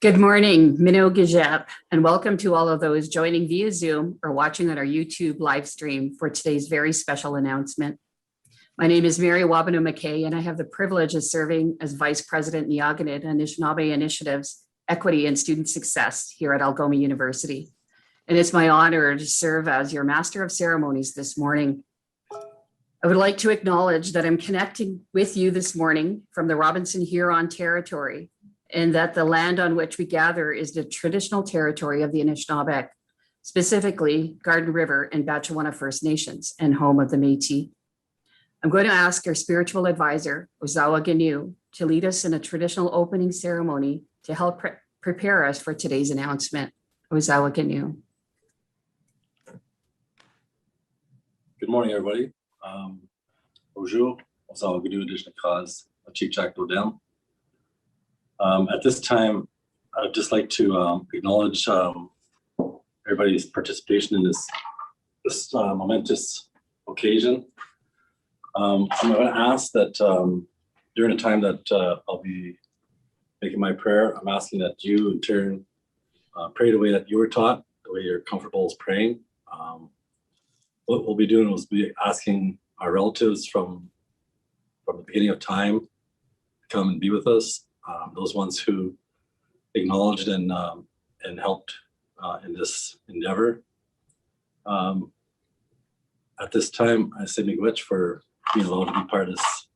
Good morning, Minnow Gajep, and welcome to all of those joining via Zoom or watching on our YouTube live stream for today's very special announcement. My name is Mary Wabano McKay, and I have the privilege of serving as Vice President Niyaganit Anishinaabe Initiatives, Equity and Student Success here at Algoma University. And it's my honor to serve as your Master of Ceremonies this morning. I would like to acknowledge that I'm connecting with you this morning from the Robinson Huron territory, and that the land on which we gather is the traditional territory of the Anishinaabe, specifically Garden River and Batchewana First Nations, and home of the Métis. I'm going to ask our spiritual advisor, Ozawa Ganu, to lead us in a traditional opening ceremony to help prepare us for today's announcement. Ozawa Ganu. Good morning, everybody. Bonjour, Ozawa Ganu, Indigenous cause, Chief Jack Dodem. At this time, I'd just like to acknowledge everybody's participation in this momentous occasion. I'm going to ask that during the time that I'll be making my prayer, I'm asking that you in turn pray the way that you were taught, the way you're comfortable as praying. What we'll be doing is be asking our relatives from the beginning of time to come and be with us. Those ones who acknowledged and helped in this endeavor. At this time, I say miigwech for being allowed to be part of this.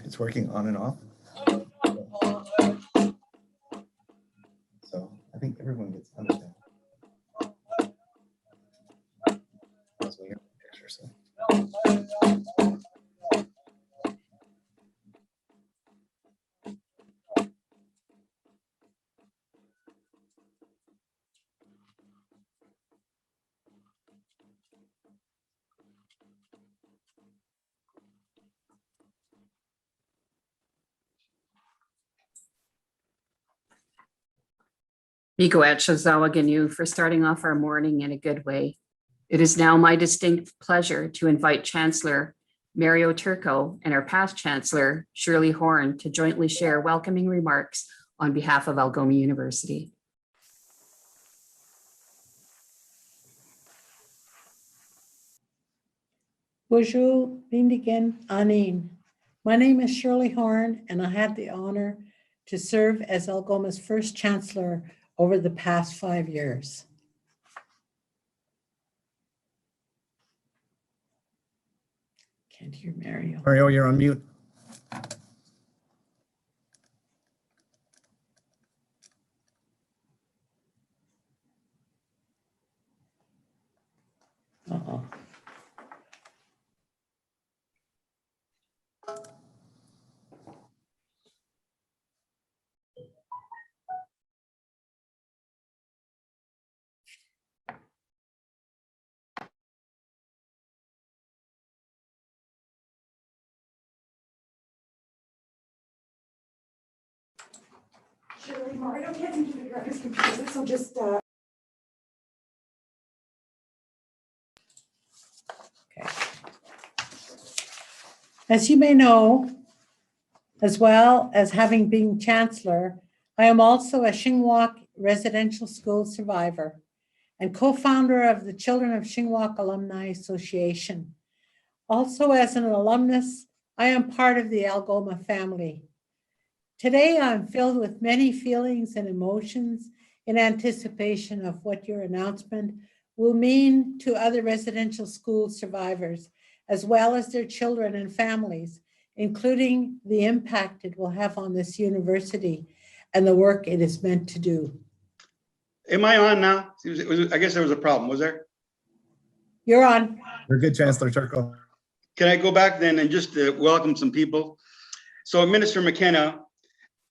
It's working on and off. So I think everyone gets understand. As we get the picture, so. Miigwech Ozawa Ganu for starting off our morning in a good way. It is now my distinct pleasure to invite Chancellor Mario Turco and our past Chancellor Shirley Horn to jointly share welcoming remarks on behalf of Algoma University. Bonjour, Bindigan Anin. My name is Shirley Horn, and I had the honor to serve as Algoma's first Chancellor over the past 5 years. Can't hear Mario. Mario, you're on mute. Uh-oh. Shirley, Mario can't seem to figure out his computer, so just, Okay. As you may know, as well as having been Chancellor, I am also a Shinwalk residential school survivor and co-founder of the Children of Shinwalk Alumni Association. Also, as an alumnus, I am part of the Algoma family. Today, I'm filled with many feelings and emotions in anticipation of what your announcement will mean to other residential school survivors, as well as their children and families, including the impact it will have on this university and the work it is meant to do. Am I on now? I guess there was a problem, was there? You're on. You're good, Chancellor Turco. Can I go back then and just welcome some people? So Minister McKenna,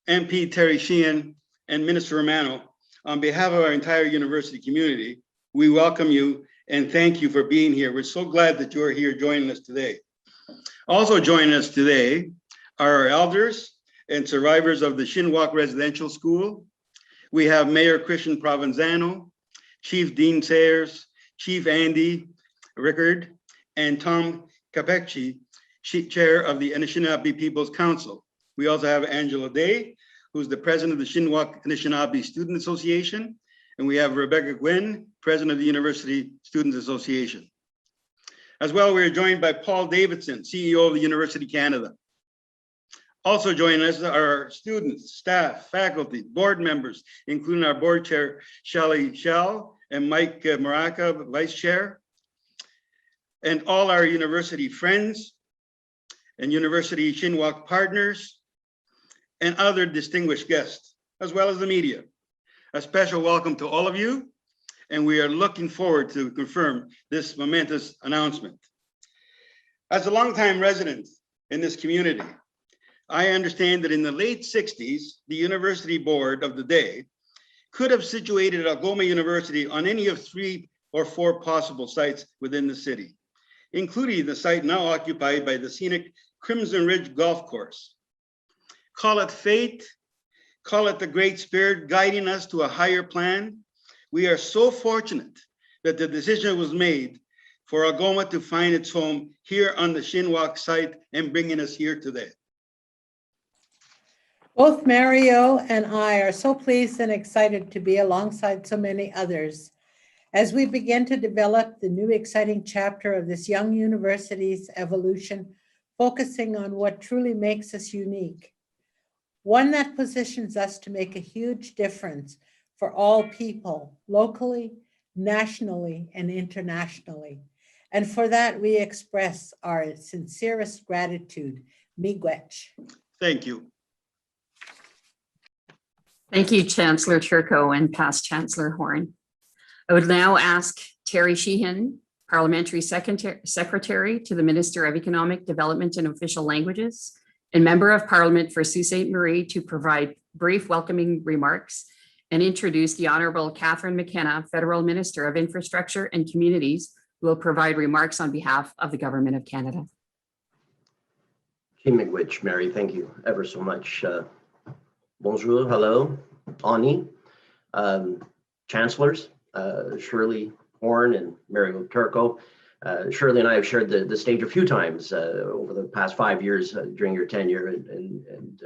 MP Terry Sheehan, and Minister Romano, on behalf of our entire university community, we welcome you and thank you for being here. We're so glad that you're here joining us today. Also joining us today are our elders and survivors of the Shinwalk Residential School. We have Mayor Christian Provenzano, Chief Dean Sayers, Chief Andy Rickard, and Tom Capecci, Chair of the Anishinaabe People's Council. We also have Angela Day, who's the president of the Shinwalk Anishinaabe Student Association. And we have Rebecca Gwynn, president of the University Students Association. As well, we are joined by Paul Davidson, CEO of the University Canada. Also joining us are our students, staff, faculty, board members, including our board chair, Shirley and Mike Maraca, vice chair, and all our university friends and university Shinwalk partners and other distinguished guests, as well as the media. A special welcome to all of you, and we are looking forward to confirm this momentous announcement. As a longtime resident in this community, I understand that in the late 60s, the university board of the day could have situated Algoma University on any of 3 or 4 possible sites within the city, including the site now occupied by the scenic Crimson Ridge Golf Course. Call it fate, call it the Great Spirit guiding us to a higher plan. We are so fortunate that the decision was made for Algoma to find its home here on the Shinwalk site and bringing us here today. Both Mario and I are so pleased and excited to be alongside so many others as we begin to develop the new exciting chapter of this young university's evolution, focusing on what truly makes us unique. One that positions us to make a huge difference for all people, locally, nationally, and internationally. And for that, we express our sincerest gratitude. Miigwech. Thank you. Thank you, Chancellor Turco and past Chancellor Horn. I would now ask Terry Sheehan, Parliamentary Secretary to the Minister of Economic Development and Official Languages and Member of Parliament for Sault Ste. Marie, to provide brief welcoming remarks and introduce the Honorable Catherine McKenna, Federal Minister of Infrastructure and Communities, who will provide remarks on behalf of the Government of Canada. Miigwech, Mary, thank you ever so much. Bonjour, hello, Ani, Chancellors, Shirley Horn and Mario Turco. Shirley and I have shared the stage a few times over the past 5 years during your tenure, and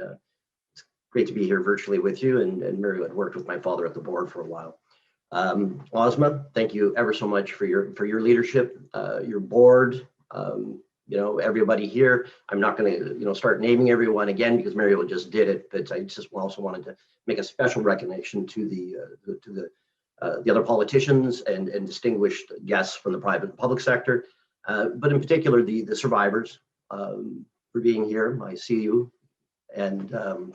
it's great to be here virtually with you. And Mario had worked with my father at the board for a while. Ozma, thank you ever so much for your leadership, your board, everybody here. I'm not going to start naming everyone again because Mario just did it, but I just also wanted to make a special recognition to the other politicians and distinguished guests from the private and public sector, but in particular the survivors, for being here. I see you and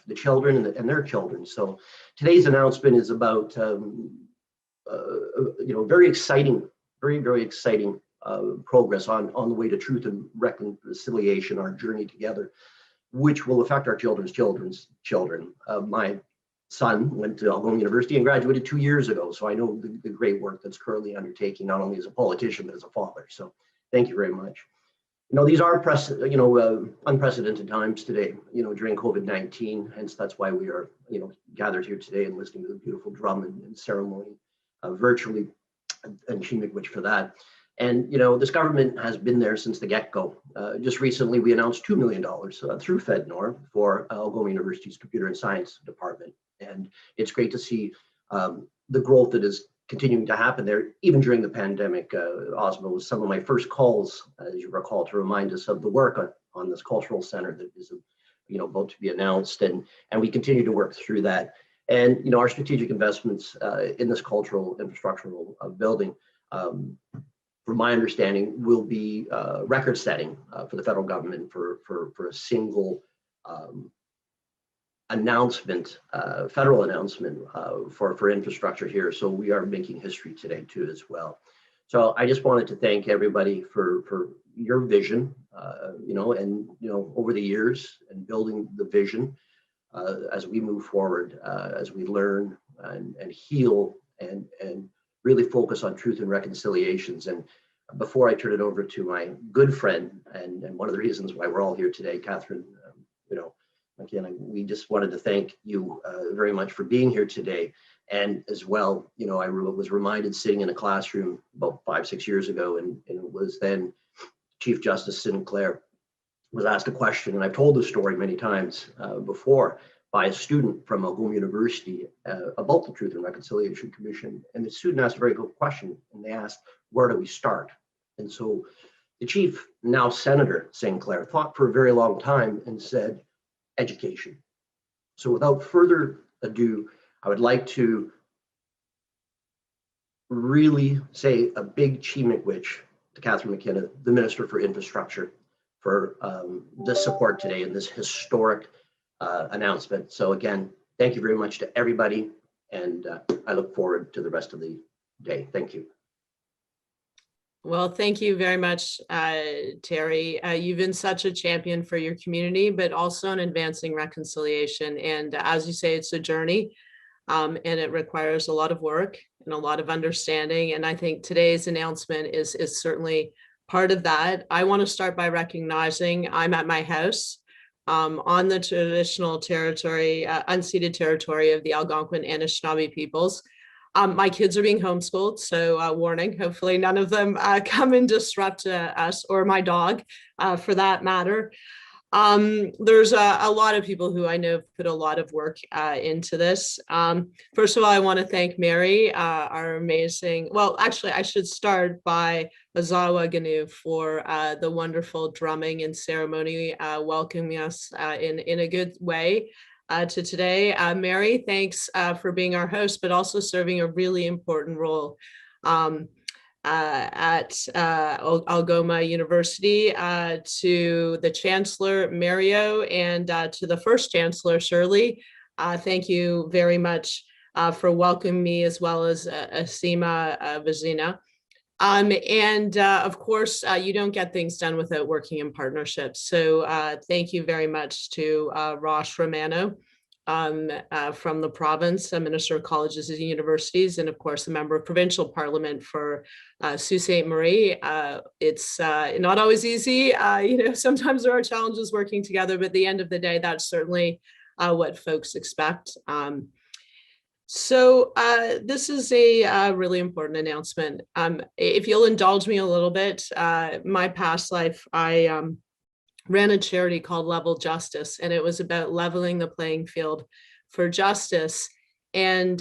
the children and their children. So today's announcement is about, very exciting, very exciting progress on the way to truth and reconciliation, our journey together, which will affect our children's children. My son went to Algoma University and graduated 2 years ago. So I know the great work that's currently undertaking, not only as a politician, but as a father. So thank you very much. These are unprecedented times today, during COVID-19. Hence, that's why we are, gathered here today and listening to the beautiful drum and ceremony virtually, and Shinwalk for that. And, this government has been there since the get-go. Just recently, we announced $2 million through FedNor for Algoma University's Computer and Science Department. And it's great to see the growth that is continuing to happen there, even during the pandemic. Osmo was some of my first calls, as you recall, to remind us of the work on this cultural center that is, about to be announced, and we continue to work through that. And our strategic investments in this cultural infrastructural building, from my understanding, will be record-setting for the federal government for a single announcement, federal announcement for infrastructure here. So we are making history today too as well. So I just wanted to thank everybody for your vision, over the years and building the vision as we move forward, as we learn and heal and really focus on truth and reconciliations. And before I turn it over to my good friend and one of the reasons why we're all here today, Catherine, again, we just wanted to thank you very much for being here today. And as well, I was reminded sitting in a classroom about 5-6 years ago, and it was then Chief Justice Sinclair was asked a question, and I've told this story many times before, by a student from Algoma University about the Truth and Reconciliation Commission. And the student asked a very good question, and they asked, where do we start? And so the chief, now Senator Sinclair, thought for a very long time and said, education. So without further ado, I would like to really say a big Chimmikwich to Catherine McKenna, the Minister for Infrastructure, for this support today and this historic announcement. So again, thank you very much to everybody, and I look forward to the rest of the day. Thank you. Well, thank you very much, Terry. You've been such a champion for your community, but also in advancing reconciliation. And as you say, it's a journey, and it requires a lot of work and a lot of understanding. And I think today's announcement is certainly part of that. I want to start by recognizing I'm at my house on the traditional territory, unceded territory of the Algonquin and Anishinaabe peoples. My kids are being homeschooled, so warning, hopefully none of them come and disrupt us, or my dog for that matter. There's a lot of people who I know put a lot of work into this. First of all, I want to thank Mary, our amazing, well, actually, I should start by Azawa Ganu for the wonderful drumming and ceremony, welcoming us in a good way. To today. Mary, thanks for being our host, but also serving a really important role at Algoma University, to the Chancellor, Mario, and to the first Chancellor, Shirley. Thank you very much for welcoming me, as well as Asima Vizina. And of course, you don't get things done without working in partnerships. So thank you very much to Rosh Romano from the province, a Minister of Colleges and Universities, and of course, a member of Provincial Parliament for Sault Ste. Marie. It's not always easy. Sometimes there are challenges working together, but at the end of the day, that's certainly what folks expect. So this is a really important announcement. If you'll indulge me a little bit, my past life, I ran a charity called Level Justice, and it was about leveling the playing field for justice. And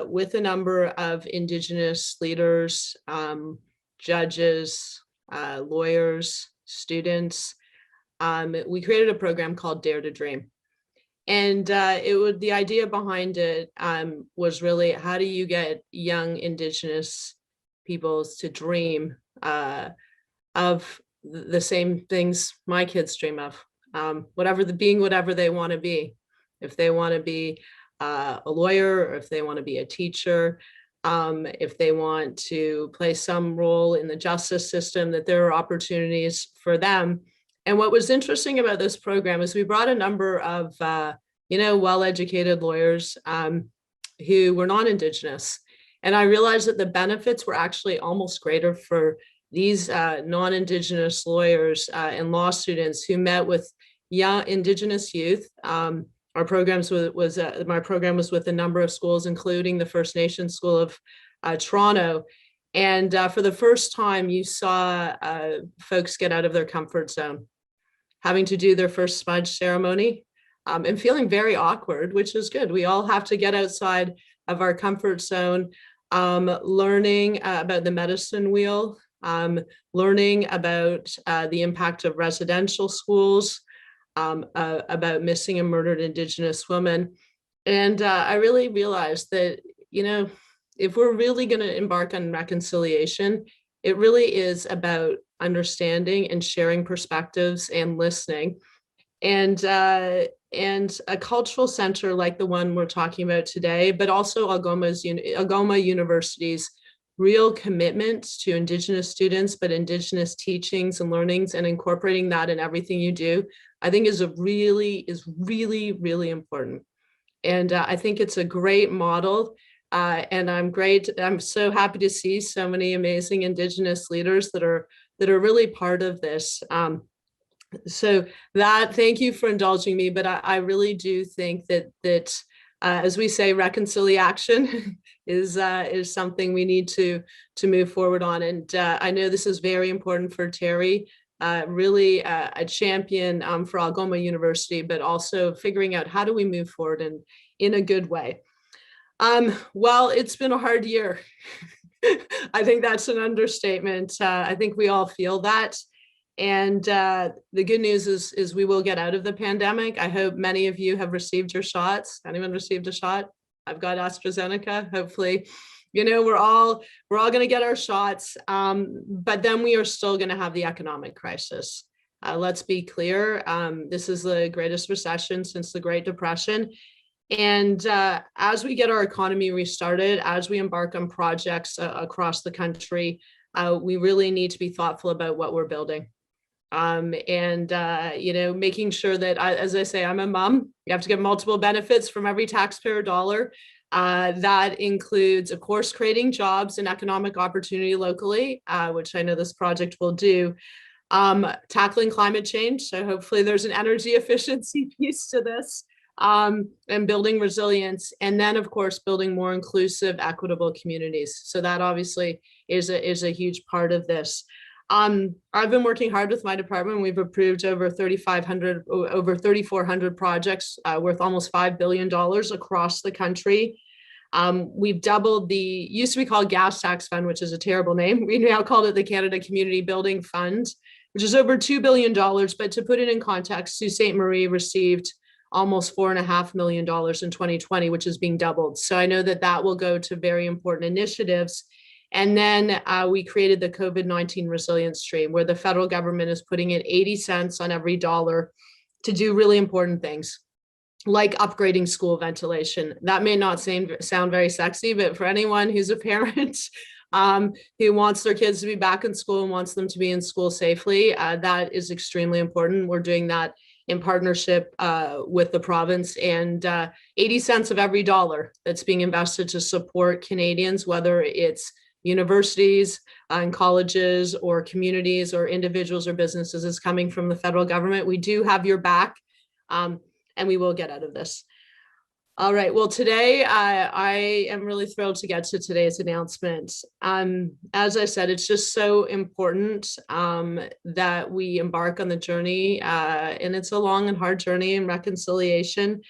with a number of Indigenous leaders, judges, lawyers, students, we created a program called Dare to Dream. And the idea behind it was really, how do you get young Indigenous peoples to dream of the same things my kids dream of, whatever they want to be. If they want to be a lawyer, or if they want to be a teacher, if they want to play some role in the justice system, that there are opportunities for them. And what was interesting about this program is we brought a number of, well-educated lawyers who were non-Indigenous. And I realized that the benefits were actually almost greater for these non-Indigenous lawyers and law students who met with young Indigenous youth. My program was with a number of schools, including the First Nations School of Toronto. And for the first time, you saw folks get out of their comfort zone, having to do their first smudge ceremony and feeling very awkward, which is good. We all have to get outside of our comfort zone, learning about the medicine wheel, learning about the impact of residential schools, about missing and murdered Indigenous women. And I really realized that, if we're really going to embark on reconciliation, it really is about understanding and sharing perspectives and listening. And a cultural center like the one we're talking about today, but also Algoma University's real commitment to Indigenous students, but Indigenous teachings and learnings, and incorporating that in everything you do, I think is really, really important. And I think it's a great model. And I'm so happy to see so many amazing Indigenous leaders that are really part of this. So thank you for indulging me, but I really do think that as we say, reconciliation is something we need to move forward on. And I know this is very important for Terry, really a champion for Algoma University, but also figuring out how do we move forward in a good way. Well, it's been a hard year. I think that's an understatement. I think we all feel that. And the good news is we will get out of the pandemic. I hope many of you have received your shots. Anyone received a shot? I've got AstraZeneca. Hopefully, we're all going to get our shots. But then we are still going to have the economic crisis. Let's be clear. This is the greatest recession since the Great Depression. And as we get our economy restarted, as we embark on projects across the country, we really need to be thoughtful about what we're building. Making sure that, as I say, I'm a mom. You have to get multiple benefits from every taxpayer dollar. That includes, of course, creating jobs and economic opportunity locally, which I know this project will do. Tackling climate change. So hopefully there's an energy efficiency piece to this. And building resilience, and then of course building more inclusive, equitable communities. So that obviously is a huge part of this. I've been working hard with my department. We've approved over 3,400 projects worth almost $5 billion across the country. We've doubled used to be called Gas Tax Fund, which is a terrible name. We now called it the Canada Community Building Fund, which is over $2 billion. But to put it in context, Sault Ste. Marie received almost $4.5 million in 2020, which is being doubled. So I know that will go to very important initiatives. And then we created the COVID-19 resilience stream, where the federal government is putting in 80 cents on every dollar to do really important things, like upgrading school ventilation. That may not sound very sexy, but for anyone who's a parent who wants their kids to be back in school and wants them to be in school safely, that is extremely important. We're doing that in partnership with the province, and 80 cents of every dollar that's being invested to support Canadians, whether it's universities and colleges or communities or individuals or businesses, is coming from the federal government. We do have your back, and we will get out of this. All right. Well, today I am really thrilled to get to today's announcement. As I said, it's just so important that we embark on the journey, and it's a long and hard journey in reconciliation.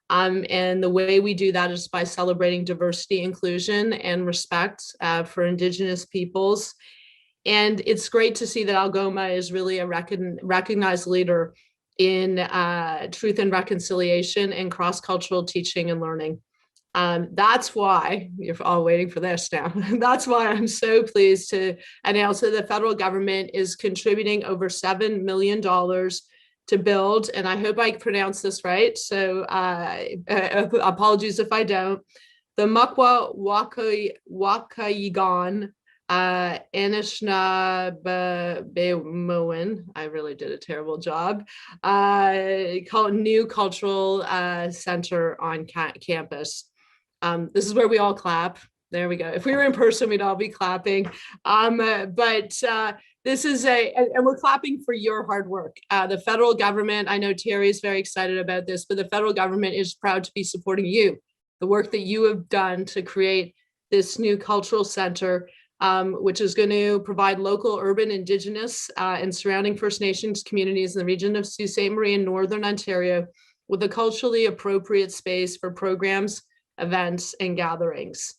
And the way we do that is by celebrating diversity, inclusion, and respect for Indigenous peoples. And it's great to see that Algoma is really a recognized leader in truth and reconciliation and cross-cultural teaching and learning. That's why, you're all waiting for this now, that's why I'm so pleased to announce that the federal government is contributing over $7 million to build, and I hope I pronounced this right, so apologies if I don't, the Mukqua Waakaa'igan Anishinaabe, I really did a terrible job, called New Cultural Center on campus. This is where we all clap. There we go. If we were in person, we'd all be clapping. This is and we're clapping for your hard work. The federal government, I know Terry is very excited about this, but the federal government is proud to be supporting you, the work that you have done to create this new cultural center, which is going to provide local, urban, Indigenous, and surrounding First Nations communities in the region of Sault Ste. Marie and Northern Ontario with a culturally appropriate space for programs, events, and gatherings.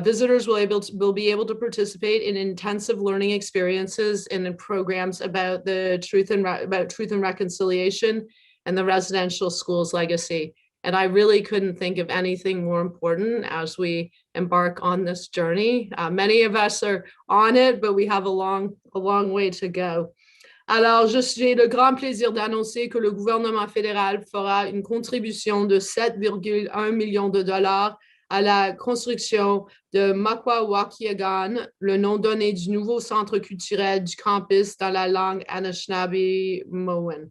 Visitors will be able to participate in intensive learning experiences and in programs about truth and reconciliation and the residential school's legacy. And I really couldn't think of anything more important as we embark on this journey. Many of us are on it, but we have a long way to go. Alors, j'ai le grand plaisir d'annoncer que le gouvernement fédéral fera une contribution de 7,1 millions de dollars à la construction de Mukqua Waakaa'igan, le nom donné du nouveau centre culturel du campus dans la langue Anishinaabe-Mowen.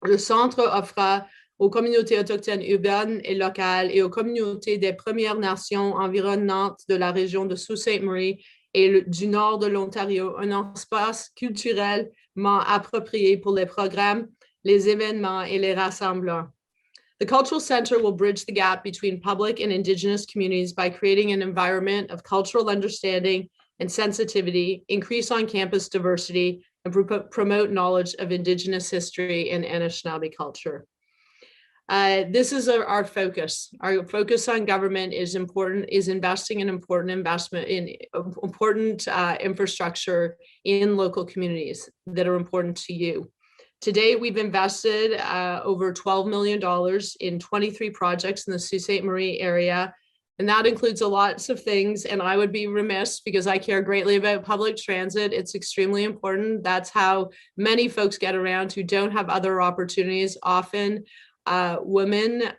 Le centre offrira aux communautés autochtones urbaines et locales et aux communautés des Premières Nations environnantes de la région de Sault Ste. Marie et du nord de l'Ontario un espace culturellement approprié pour les programmes, les événements et les rassemblements. The Cultural Center will bridge the gap between public and Indigenous communities by creating an environment of cultural understanding and sensitivity, increase on-campus diversity, and promote knowledge of Indigenous history and Anishinaabe culture. This is our focus. Our focus on government is investing in important infrastructure in local communities that are important to you. Today, we've invested over $12 million in 23 projects in the Sault Ste. Marie area, and that includes lots of things. And I would be remiss because I care greatly about public transit. It's extremely important. That's how many folks get around who don't have other opportunities, often women,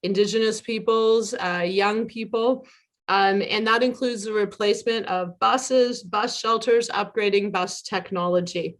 Indigenous peoples, young people. And that includes the replacement of buses, bus shelters, upgrading bus technology.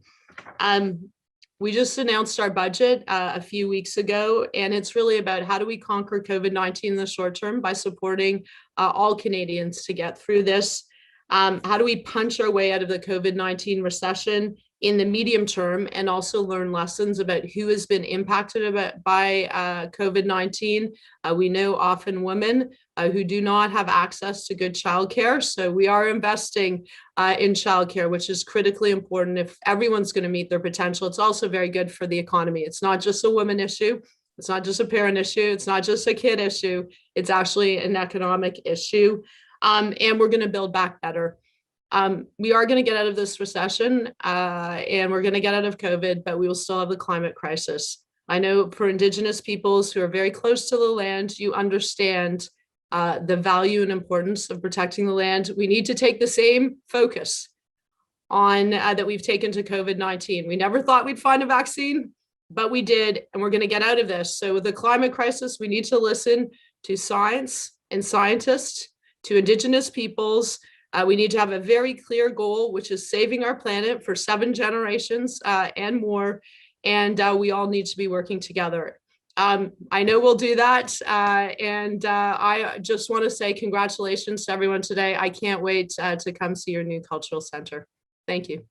We just announced our budget a few weeks ago, and it's really about how do we conquer COVID-19 in the short term by supporting all Canadians to get through this. How do we punch our way out of the COVID-19 recession in the medium term and also learn lessons about who has been impacted by COVID-19. We know often women who do not have access to good childcare. So we are investing in childcare, which is critically important if everyone's going to meet their potential. It's also very good for the economy. It's not just a woman issue. It's not just a parent issue. It's not just a kid issue. It's actually an economic issue. And we're going to build back better. We are going to get out of this recession and we're going to get out of COVID, but we will still have the climate crisis. I know for Indigenous peoples who are very close to the land, you understand the value and importance of protecting the land. We need to take the same focus on that we've taken to COVID-19. We never thought we'd find a vaccine, but we did, and we're going to get out of this. So with the climate crisis, we need to listen to science and scientists, to Indigenous peoples. We need to have a very clear goal, which is saving our planet for 7 generations and more. And we all need to be working together. I know we'll do that. I just want to say congratulations to everyone today. I can't wait to come see your new cultural center. Thank you.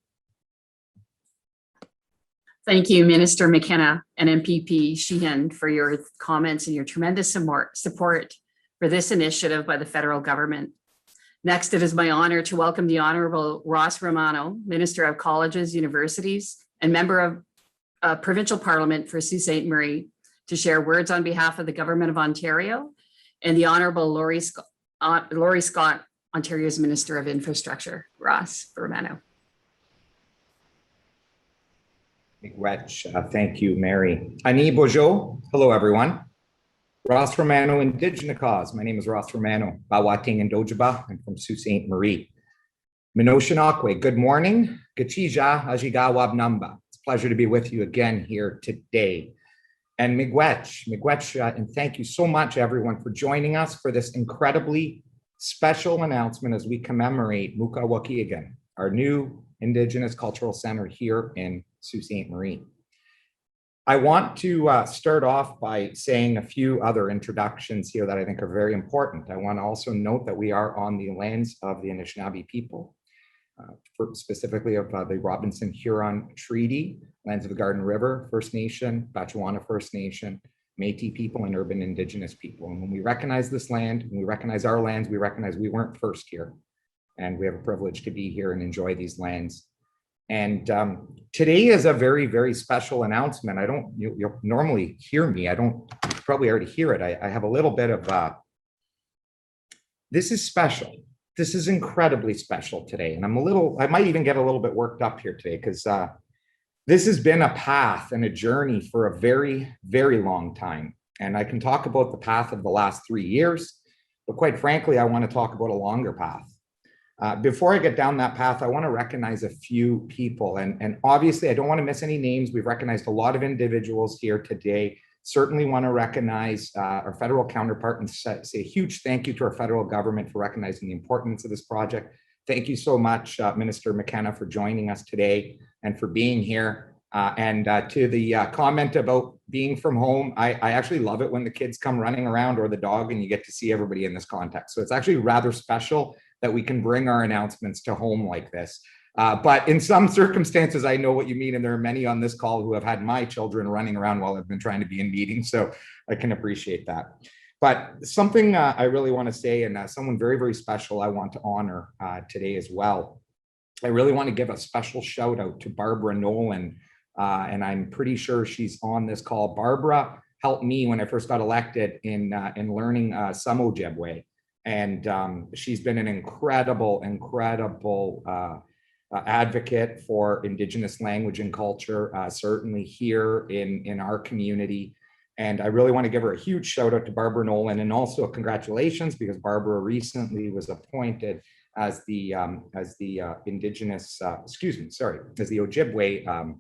Thank you, Minister McKenna and MPP Sheehan, for your comments and your tremendous support for this initiative by the federal government. Next, it is my honor to welcome the Honorable Ross Romano, Minister of Colleges, Universities, and Member of Provincial Parliament for Sault Ste. Marie, to share words on behalf of the Government of Ontario, and the Honorable Laurie Scott, Ontario's Minister of Infrastructure. Ross Romano. Thank you, Mary. Ani Bojo. Hello, everyone. Ross Romano, Indigenous. My name is Ross Romano, Bawating and Dojaba. I'm from Sault Ste. Marie. Minoshinakwe, good morning. Gachija, Ajigawab Namba. It's a pleasure to be with you again here today. And Miigwech, and thank you so much, everyone, for joining us for this incredibly special announcement as we commemorate Mukqua Waakaa'igan, our new Indigenous Cultural Center here in Sault Ste. Marie. I want to start off by saying a few other introductions here that I think are very important. I want to also note that we are on the lands of the Anishinaabe people, specifically of the Robinson-Huron Treaty, lands of the Garden River First Nation, Batchewana First Nation, Métis people, and urban Indigenous people. And when we recognize this land, when we recognize our lands, we recognize we weren't first here. And we have a privilege to be here and enjoy these lands. And today is a very, very special announcement. You'll normally hear me. I don't probably already hear it. I have a little bit of, this is special. This is incredibly special today. And I might even get a little bit worked up here today because this has been a path and a journey for a very, very long time. And I can talk about the path of the last 3 years, but quite frankly, I want to talk about a longer path. Before I get down that path, I want to recognize a few people. And obviously, I don't want to miss any names. We've recognized a lot of individuals here today. Certainly want to recognize our federal counterpart and say a huge thank you to our federal government for recognizing the importance of this project. Thank you so much, Minister McKenna, for joining us today and for being here. And to the comment about being from home, I actually love it when the kids come running around or the dog and you get to see everybody in this context. So it's actually rather special that we can bring our announcements to home like this. But in some circumstances, I know what you mean. And there are many on this call who have had my children running around while I've been trying to be in meetings. So I can appreciate that. But something I really want to say, and someone very, very special I want to honor today as well. I really want to give a special shout out to Barbara Nolan. And I'm pretty sure she's on this call. Barbara helped me when I first got elected in learning some Ojibwe. And she's been an incredible advocate for Indigenous language and culture, certainly here in our community. And I really want to give her a huge shout out to Barbara Nolan, and also congratulations, because Barbara recently was appointed as the Indigenous, as the Ojibwe,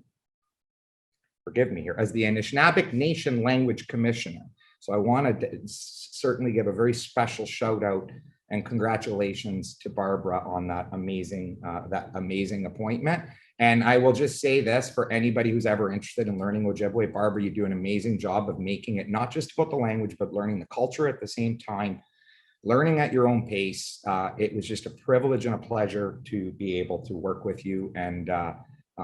forgive me here, as the Anishinaabe Nation Language Commissioner. So I wanted to certainly give a very special shout out and congratulations to Barbara on that amazing appointment. And I will just say this for anybody who's ever interested in learning Ojibwe, Barbara, you do an amazing job of making it not just about the language, but learning the culture at the same time, learning at your own pace. It was just a privilege and a pleasure to be able to work with you, and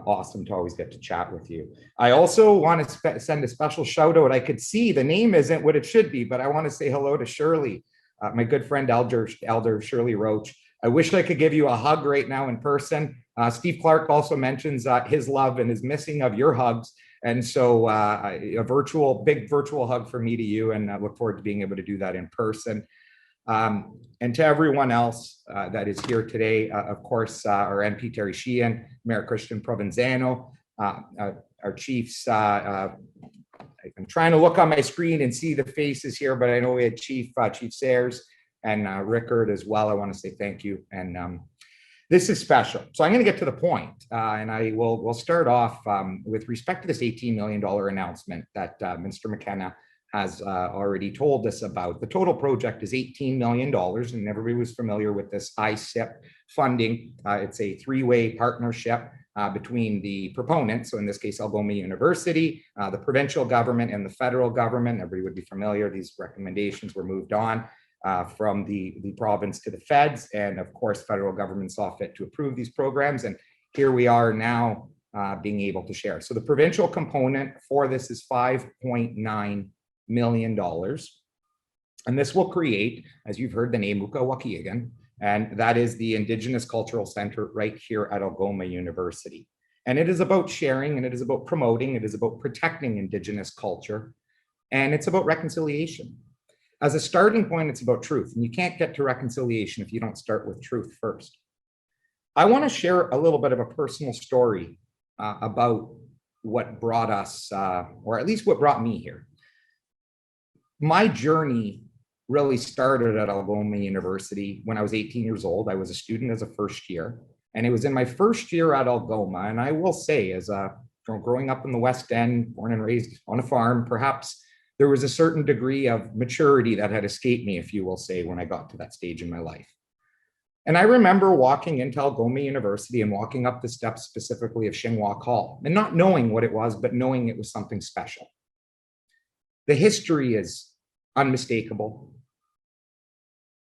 awesome to always get to chat with you. I also want to send a special shout out. I could see the name isn't what it should be, but I want to say hello to Shirley, my good friend, Elder Shirley Roach. I wish I could give you a hug right now in person. Steve Clark also mentions his love and his missing of your hugs. And so a big virtual hug from me to you, and I look forward to being able to do that in person. And to everyone else that is here today, of course, our MP Terry Sheehan, Mayor Christian Provenzano, our chiefs. I'm trying to look on my screen and see the faces here, but I know we had Chief Sayers and Rickard as well. I want to say thank you. And this is special. So I'm going to get to the point, and we'll start off with respect to this $18 million announcement that Minister McKenna has already told us about. The total project is $18 million, and everybody was familiar with this ISIP funding. It's a three-way partnership between the proponents, so in this case, Algoma University, the provincial government, and the federal government. Everybody would be familiar. These recommendations were moved on from the province to the feds, and of course, federal government saw fit to approve these programs, and here we are now being able to share. So the provincial component for this is $5.9 million. And this will create, as you've heard the name, Mukqua Waakaa'igan, and that is the Indigenous Cultural Center right here at Algoma University. And it is about sharing, and it is about promoting, it is about protecting Indigenous culture, and it's about reconciliation. As a starting point, it's about truth, and you can't get to reconciliation if you don't start with truth first. I want to share a little bit of a personal story about what brought us, or at least what brought me here. my journey really started at Algoma University when I was 18 years old. I was a student as a first year, and it was in my first year at Algoma. And I will say, as a growing up in the West End, born and raised on a farm, perhaps there was a certain degree of maturity that had escaped me, if you will say, when I got to that stage in my life. And I remember walking into Algoma University and walking up the steps specifically of Shinwalk Hall, and not knowing what it was, but knowing it was something special. The history is unmistakable.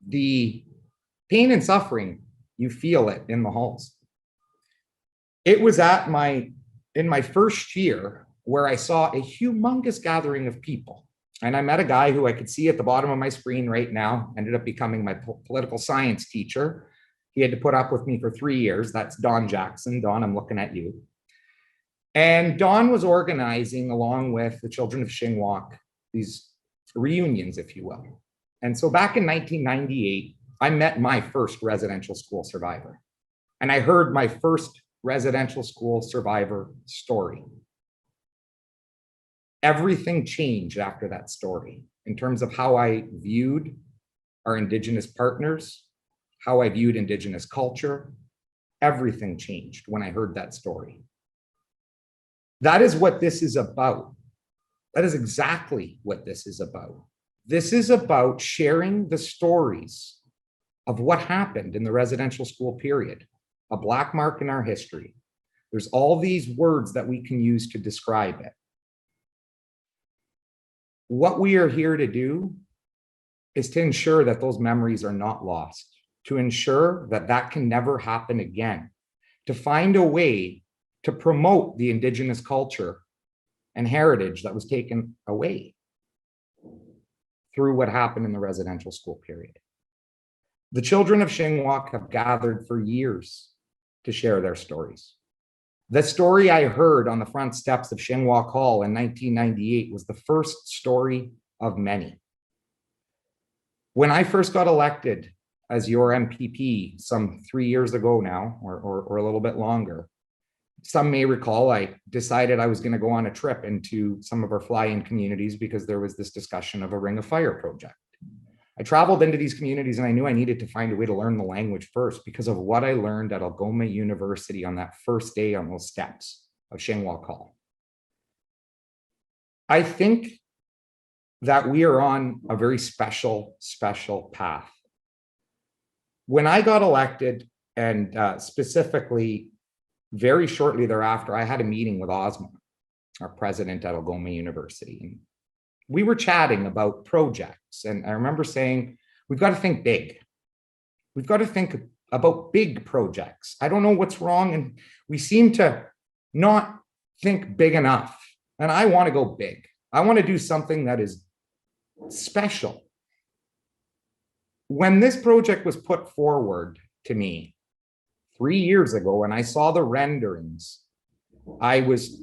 The pain and suffering, you feel it in the halls. It was in my first year where I saw a humongous gathering of people. And I met a guy who I could see at the bottom of my screen right now, ended up becoming my political science teacher. He had to put up with me for 3 years. That's Don Jackson. Don, I'm looking at you. And Don was organizing, along with the children of Shinwalk, these reunions, if you will. And so back in 1998, I met my first residential school survivor. And I heard my first residential school survivor story. Everything changed after that story in terms of how I viewed our Indigenous partners, how I viewed Indigenous culture. Everything changed when I heard that story. That is what this is about. That is exactly what this is about. This is about sharing the stories of what happened in the residential school period, a black mark in our history. There's all these words that we can use to describe it. What we are here to do is to ensure that those memories are not lost, to ensure that that can never happen again, to find a way to promote the Indigenous culture and heritage that was taken away through what happened in the residential school period. The children of Shinwalk have gathered for years to share their stories. The story I heard on the front steps of Shinwalk Hall in 1998 was the first story of many. When I first got elected as your MPP some 3 years ago now, or a little bit longer, some may recall I decided I was going to go on a trip into some of our fly-in communities because there was this discussion of a Ring of Fire project. I traveled into these communities and I knew I needed to find a way to learn the language first because of what I learned at Algoma University on that first day on those steps of Shinwalk Hall. I think that we are on a very special, special path. When I got elected, and specifically very shortly thereafter, I had a meeting with Ozma, our president at Algoma University. And we were chatting about projects. And I remember saying, we've got to think big. We've got to think about big projects. I don't know what's wrong. And we seem to not think big enough. And I want to go big. I want to do something that is special. When this project was put forward to me 3 years ago, and I saw the renderings, I was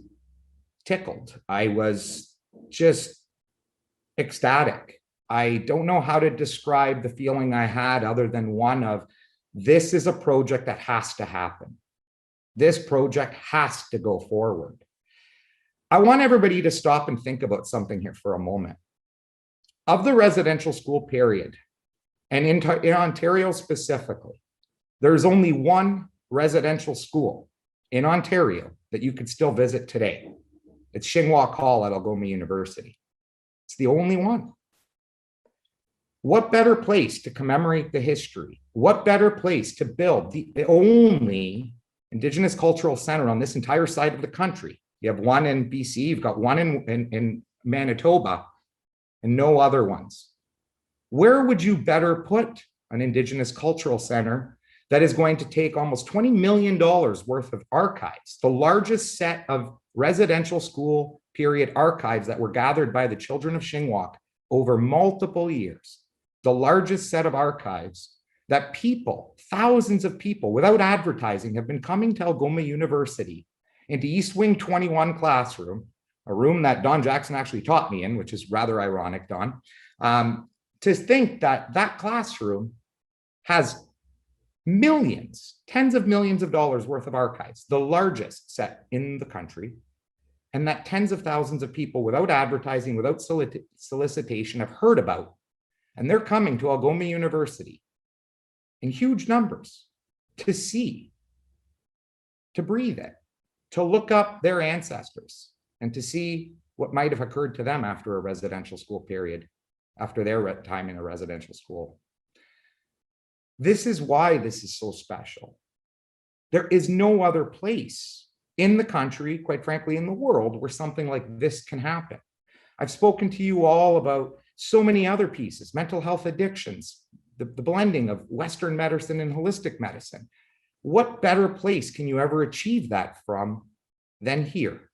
tickled. I was just ecstatic. I don't know how to describe the feeling I had other than one of, this is a project that has to happen. This project has to go forward. I want everybody to stop and think about something here for a moment. Of the residential school period, and in Ontario specifically, there's only one residential school in Ontario that you could still visit today. It's Shinwalk Hall at Algoma University. It's the only one. What better place to commemorate the history? What better place to build the only Indigenous cultural center on this entire side of the country? You have one in BC, you've got one in Manitoba, and no other ones. Where would you better put an Indigenous cultural center that is going to take almost $20 million worth of archives, the largest set of residential school period archives that were gathered by the children of Shinwalk over multiple years, the largest set of archives that people, thousands of people without advertising have been coming to Algoma University into East Wing 21 classroom, a room that Don Jackson actually taught me in, which is rather ironic, Don, to think that that classroom has millions, tens of millions of dollars worth of archives, the largest set in the country. and that tens of thousands of people without advertising, without solicitation have heard about. And they're coming to Algoma University in huge numbers to see, to breathe it, to look up their ancestors and to see what might have occurred to them after a residential school period, after their time in a residential school. This is why this is so special. There is no other place in the country, quite frankly, in the world, where something like this can happen. I've spoken to you all about so many other pieces, mental health addictions, the blending of Western medicine and holistic medicine. What better place can you ever achieve that from than here?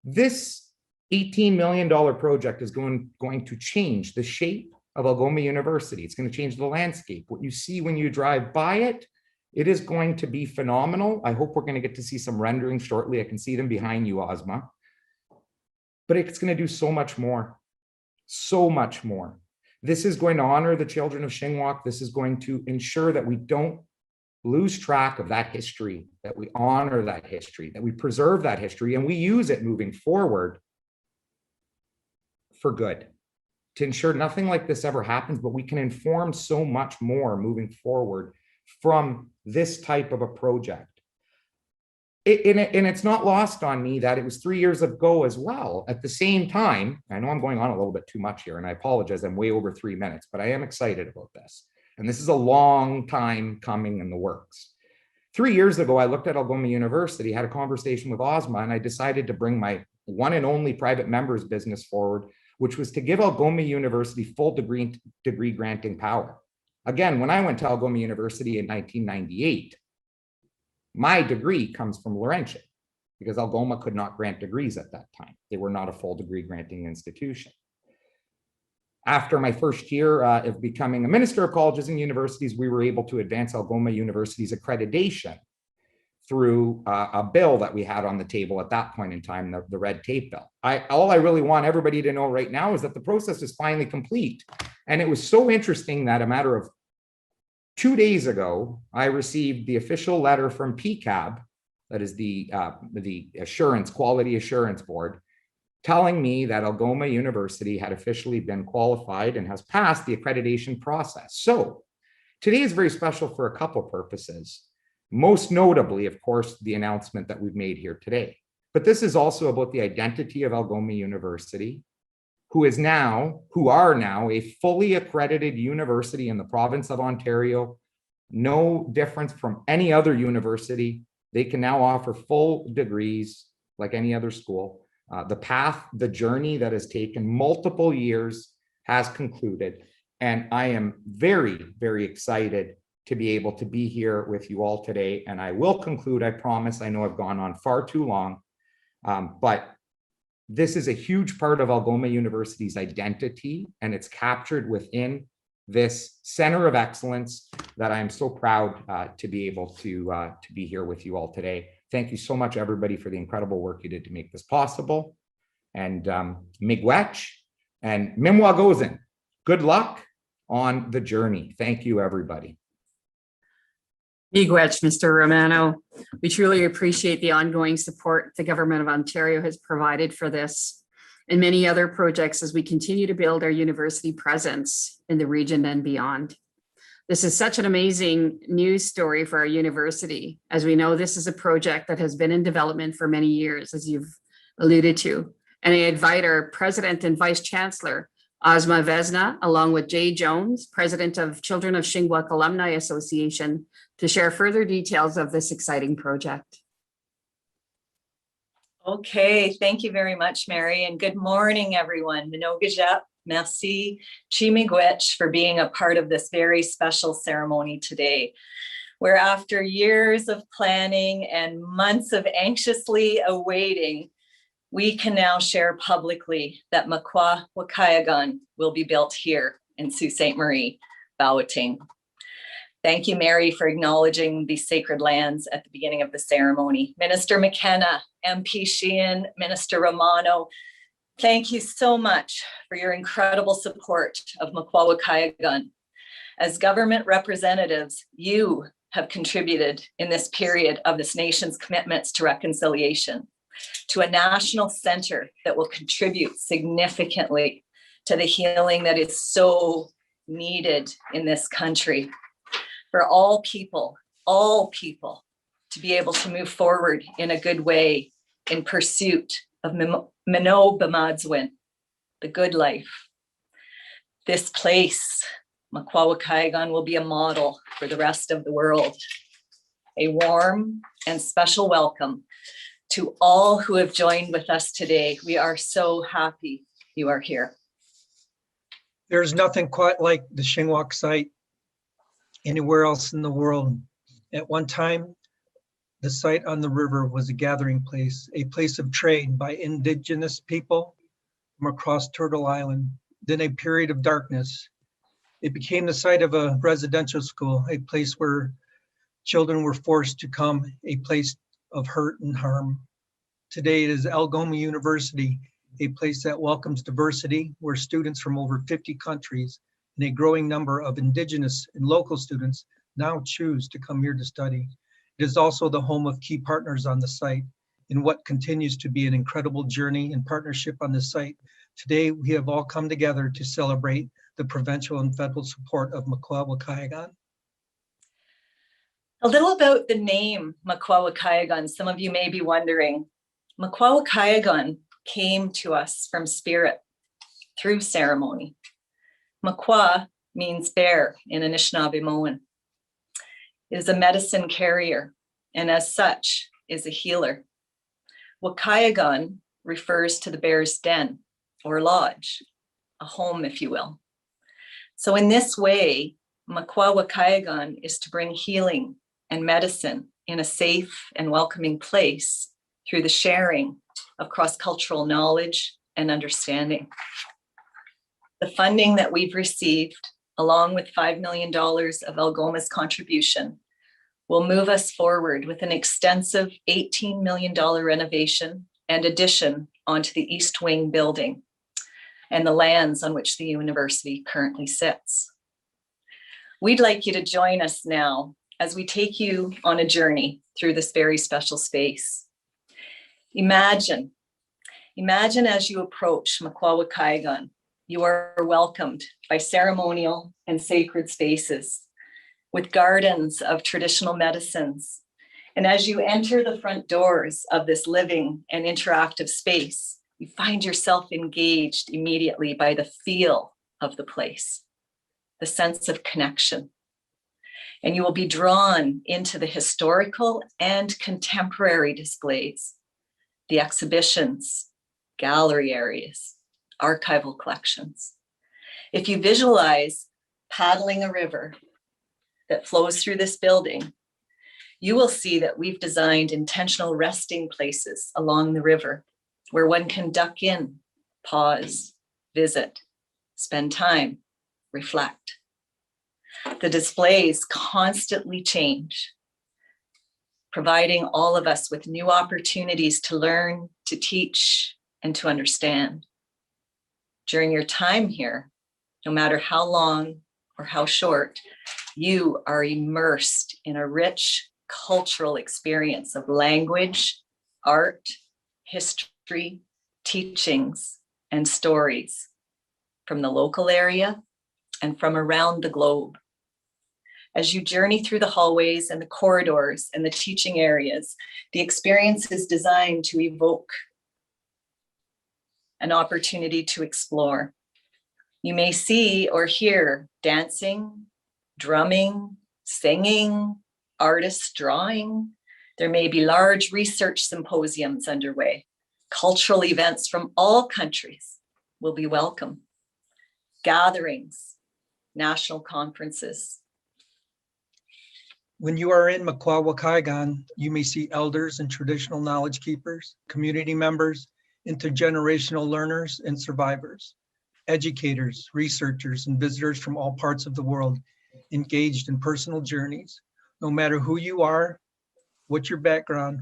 This $18 million project is going to change the shape of Algoma University. It's going to change the landscape. What you see when you drive by it, it is going to be phenomenal. I hope we're going to get to see some renderings shortly. I can see them behind you, Ozma. But it's going to do so much more, so much more. This is going to honor the children of Shinwalk. This is going to ensure that we don't lose track of that history, that we honor that history, that we preserve that history, and we use it moving forward for good, to ensure nothing like this ever happens, but we can inform so much more moving forward from this type of a project. And it's not lost on me that it was 3 years ago as well. At the same time, I know I'm going on a little bit too much here, and I apologize, I'm way over 3 minutes, but I am excited about this. And this is a long time coming in the works. 3 years ago, I looked at Algoma University, had a conversation with Ozma, and I decided to bring my one and only private members business forward, which was to give Algoma University full degree granting power. Again, when I went to Algoma University in 1998, my degree comes from Laurentian because Algoma could not grant degrees at that time. They were not a full degree granting institution. After my first year of becoming a minister of colleges and universities, we were able to advance Algoma University's accreditation through a bill that we had on the table at that point in time, the red tape bill. All I really want everybody to know right now is that the process is finally complete. And it was so interesting that a matter of 2 days ago, I received the official letter from PCAB, that is the Quality Assurance Board, telling me that Algoma University had officially been qualified and has passed the accreditation process. So today is very special for a couple of purposes. Most notably, of course, the announcement that we've made here today. But this is also about the identity of Algoma University, who are now a fully accredited university in the province of Ontario. No difference from any other university. They can now offer full degrees like any other school. The journey that has taken multiple years has concluded. And I am very, very excited to be able to be here with you all today. And I will conclude, I promise. I know I've gone on far too long, but this is a huge part of Algoma University's identity, and it's captured within this center of excellence that I'm so proud to be able to be here with you all today. Thank you so much, everybody, for the incredible work you did to make this possible. And miigwech and mimwagozen. Good luck on the journey. Thank you, everybody. Miigwech, Mr. Romano. We truly appreciate the ongoing support the Government of Ontario has provided for this and many other projects as we continue to build our university presence in the region and beyond. This is such an amazing news story for our university. As we know, this is a project that has been in development for many years, as you've alluded to. And I invite our President and Vice Chancellor, Ozma Vesna, along with Jay Jones, President of Children of Shinwalk Alumni Association, to share further details of this exciting project. Okay, thank you very much, Mary, and good morning, everyone. Minogajep, merci, Chimigwech, for being a part of this very special ceremony today, where after years of planning and months of anxiously awaiting, we can now share publicly that Mukqua Waakaa'igan will be built here in Sault Ste. Marie, Bawating. Thank you, Mary, for acknowledging these sacred lands at the beginning of the ceremony. Minister McKenna, MP Sheehan, Minister Romano, thank you so much for your incredible support of Mukqua Waakaa'igan. As government representatives, you have contributed in this period of this nation's commitments to reconciliation. to a national center that will contribute significantly to the healing that is so needed in this country. For all people to be able to move forward in a good way in pursuit of Mino B'madzwin, the good life. This place, Mukqua Waakaa'igan, will be a model for the rest of the world. A warm and special welcome to all who have joined with us today. We are so happy you are here. There's nothing quite like the Shinwalk site anywhere else in the world. At one time, the site on the river was a gathering place, a place of trade by Indigenous people from across Turtle Island. Then a period of darkness. It became the site of a residential school, a place where children were forced to come, a place of hurt and harm. Today it is Algoma University, a place that welcomes diversity, where students from over 50 countries and a growing number of Indigenous and local students now choose to come here to study. It is also the home of key partners on the site in what continues to be an incredible journey and partnership on the site. Today, we have all come together to celebrate the provincial and federal support of Mukqua Waakaa'igan. A little about the name Mukqua Waakaa'igan. Some of you may be wondering. Mukqua Waakaa'igan came to us from spirit through ceremony. Mukqua means bear in Anishinaabemowin. It is a medicine carrier and as such is a healer. Waakaa'igan refers to the bear's den or lodge, a home, if you will. So in this way, Mukqua Waakaa'igan is to bring healing and medicine in a safe and welcoming place through the sharing of cross-cultural knowledge and understanding. The funding that we've received, along with $5 million of Algoma's contribution, will move us forward with an extensive $18 million renovation and addition onto the East Wing building and the lands on which the university currently sits. We'd like you to join us now as we take you on a journey through this very special space. Imagine as you approach Mukqua Waakaa'igan, you are welcomed by ceremonial and sacred spaces with gardens of traditional medicines. And as you enter the front doors of this living and interactive space, you find yourself engaged immediately by the feel of the place, the sense of connection. And you will be drawn into the historical and contemporary displays, the exhibitions, gallery areas, archival collections. If you visualize paddling a river that flows through this building, you will see that we've designed intentional resting places along the river where one can duck in, pause, visit, spend time, reflect. The displays constantly change, providing all of us with new opportunities to learn, to teach, and to understand. During your time here, no matter how long or how short, you are immersed in a rich cultural experience of language, art, history, teachings, and stories from the local area and from around the globe. As you journey through the hallways and the corridors and the teaching areas, the experience is designed to evoke an opportunity to explore. You may see or hear dancing, drumming, singing, artists drawing. There may be large research symposiums underway. Cultural events from all countries will be welcome. Gatherings, national conferences. When you are in Mukqua Waakaa'igan, you may see elders and traditional knowledge keepers, community members, intergenerational learners and survivors, educators, researchers, and visitors from all parts of the world engaged in personal journeys. No matter who you are, what your background,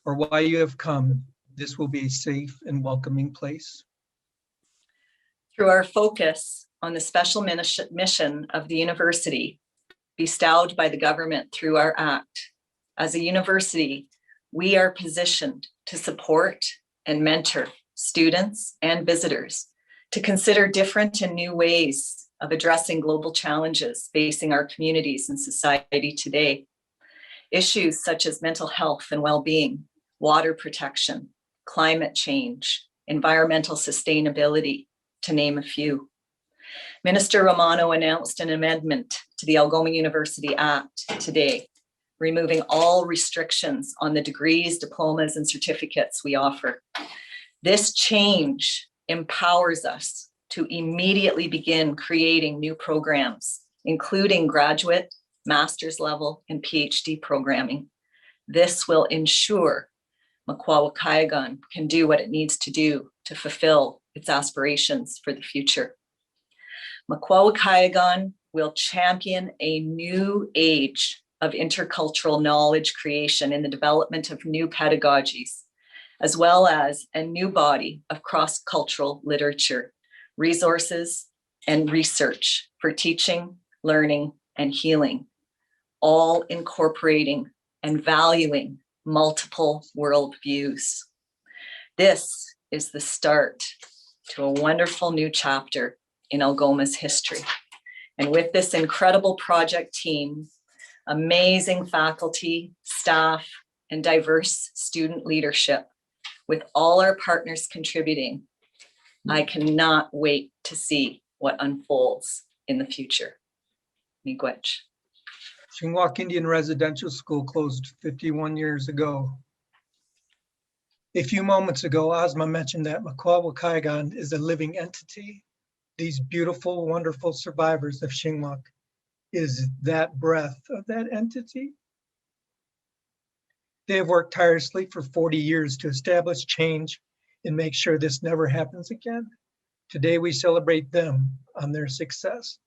or why you have come, this will be a safe and welcoming place. Through our focus on the special mission of the university, bestowed by the government through our act, as a university, we are positioned to support and mentor students and visitors to consider different and new ways of addressing global challenges facing our communities and society today. Issues such as mental health and well-being, water protection, climate change, environmental sustainability, to name a few. Minister Romano announced an amendment to the Algoma University Act today, removing all restrictions on the degrees, diplomas, and certificates we offer. This change empowers us to immediately begin creating new programs, including graduate, master's level, and PhD programming. This will ensure Mukqua Waakaa'igan can do what it needs to do to fulfill its aspirations for the future. Mukqua Waakaa'igan will champion a new age of intercultural knowledge creation in the development of new pedagogies, as well as a new body of cross-cultural literature, resources, and research for teaching, learning, and healing, all incorporating and valuing multiple worldviews. This is the start to a wonderful new chapter in Algoma's history. And with this incredible project team, amazing faculty, staff, and diverse student leadership, with all our partners contributing, I cannot wait to see what unfolds in the future. Miigwech. Shinwalk Indian Residential School closed 51 years ago. A few moments ago, Ozma mentioned that Mukqua Waakaa'igan is a living entity. These beautiful, wonderful survivors of Shinwalk is that breath of that entity. They have worked tirelessly for 40 years to establish change and make sure this never happens again. Today, we celebrate them on their success.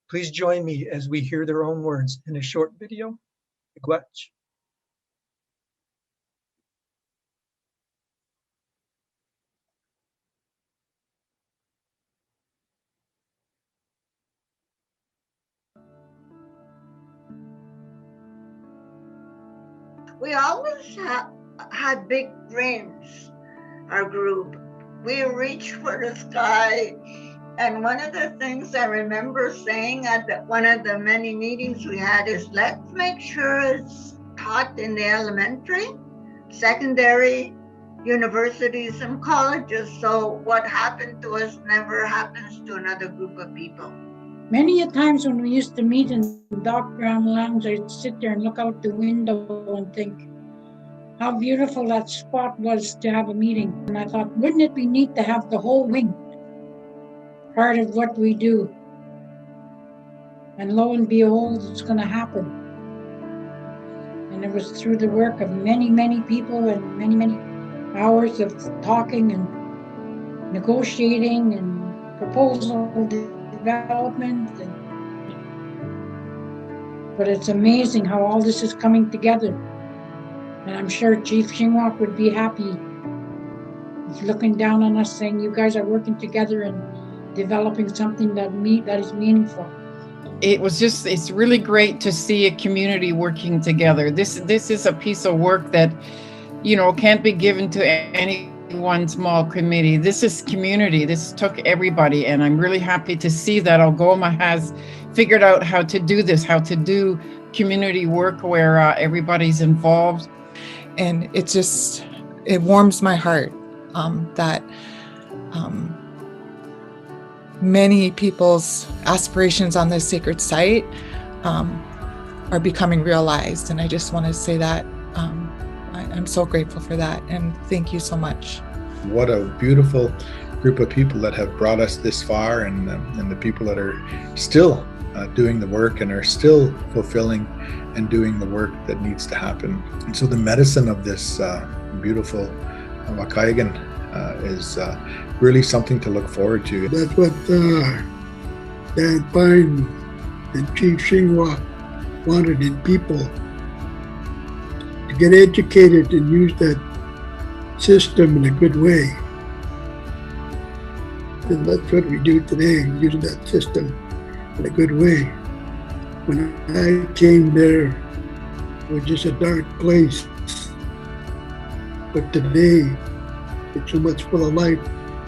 Please join me as we hear their own words in a short video. Miigwech. We always had big dreams, our group. We reached for the sky. And one of the things I remember saying at one of the many meetings we had is, let's make sure it's taught in the elementary, secondary, universities, and colleges, so what happened to us never happens to another group of people. Many a times when we used to meet in Doc Brown Lounge, I'd sit there and look out the window and think how beautiful that spot was to have a meeting. And I thought, wouldn't it be neat to have the whole wing part of what we do? And lo and behold, it's going to happen. And it was through the work of many, many people and many, many hours of talking and negotiating and proposal development. But it's amazing how all this is coming together. And I'm sure Chief Shinwalk would be happy. He's looking down on us saying, you guys are working together and developing something that is meaningful. It's really great to see a community working together. This is a piece of work that, can't be given to any one small committee. This is community. This took everybody. And I'm really happy to see that Algoma has figured out how to do this, how to do community work where everybody's involved. And it warms my heart that many people's aspirations on this sacred site are becoming realized. And I just want to say that I'm so grateful for that. And thank you so much. What a beautiful group of people that have brought us this far, and the people that are still doing the work and are still fulfilling and doing the work that needs to happen. And so the medicine of this beautiful Waakaa'igan is really something to look forward to. That's what Dan Pine and Chief Shinwalk wanted in people, to get educated and use that system in a good way. And that's what we do today, use that system in a good way. When I came there, it was just a dark place. But today, it's so much full of life,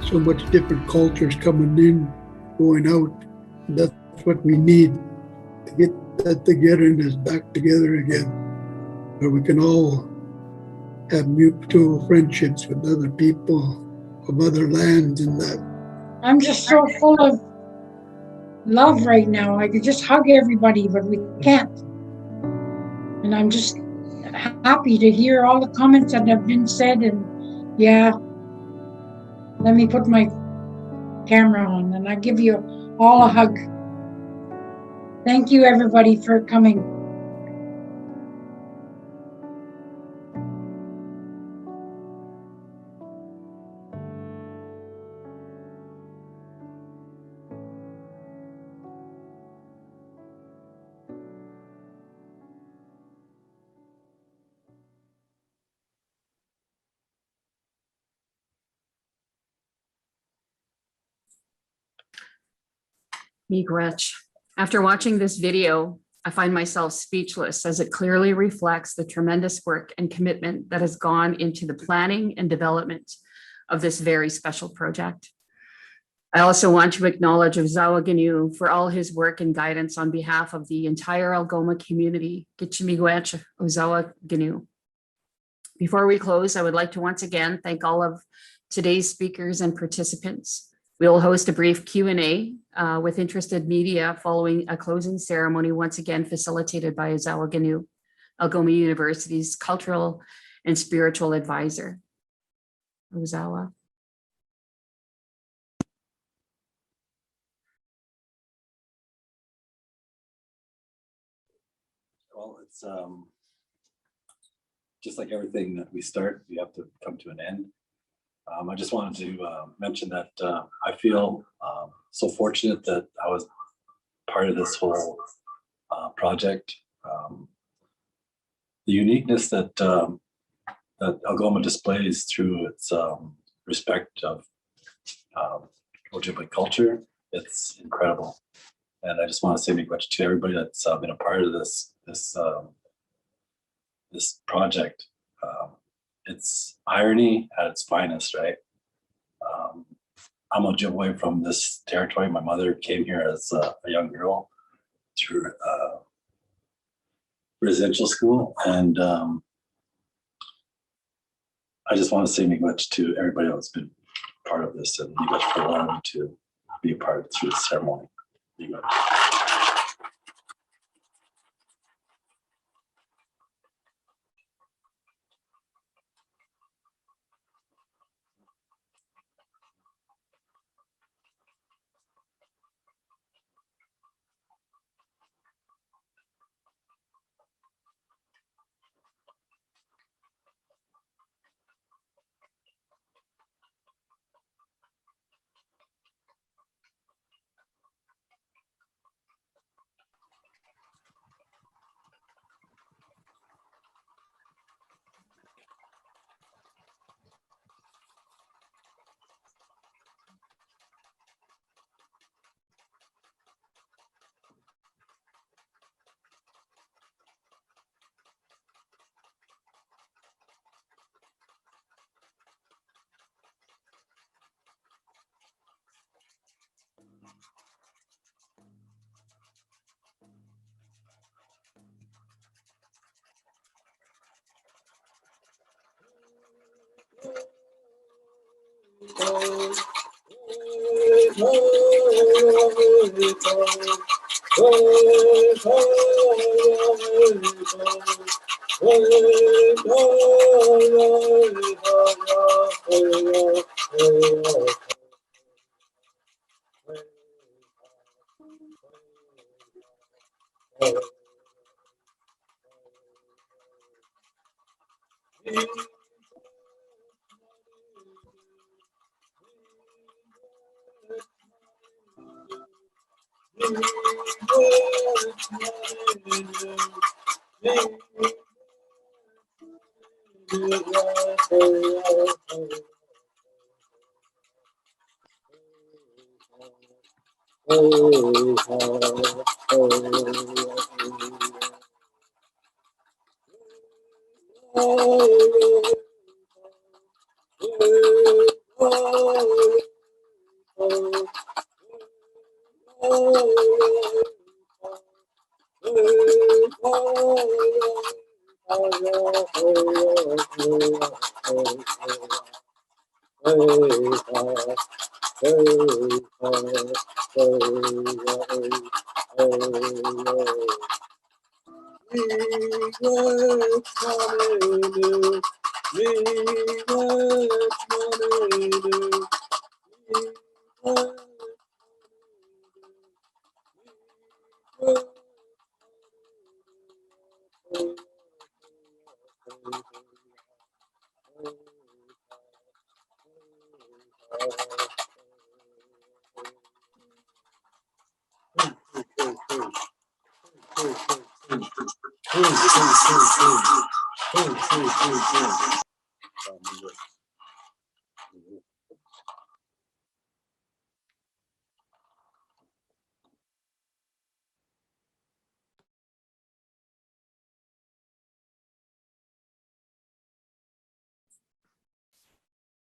so much different cultures coming in, going out. And that's what we need to get that togetherness back together again, where we can all have mutual friendships with other people of other lands and that. I'm just so full of love right now. I could just hug everybody, but we can't. And I'm just happy to hear all the comments that have been said. And yeah, let me put my camera on and I give you all a hug. Thank you, everybody, for coming. Miigwech. After watching this video, I find myself speechless as it clearly reflects the tremendous work and commitment that has gone into the planning and development of this very special project. I also want to acknowledge Ozawa Ganu for all his work and guidance on behalf of the entire Algoma community. Miigwech, Ozawa Ganu. Before we close, I would like to once again thank all of today's speakers and participants. We will host a brief Q&A with interested media following a closing ceremony, once again facilitated by Ozawa Ganu, Algoma University's cultural and spiritual advisor. Ozawa. Well, it's just like everything that we start, we have to come to an end. I just wanted to mention that I feel so fortunate that I was part of this whole project. The uniqueness that that Algoma displays through its respect of Ojibwe culture, it's incredible. And I just want to say miigwech to everybody that's been a part of this project. It's irony at its finest, right? I'm Ojibwe from this territory. My mother came here as a young girl through residential school, and I just want to say miigwech to everybody that's been part of this, and miigwech for allowing me to be a part of it through the ceremony. Miigwech.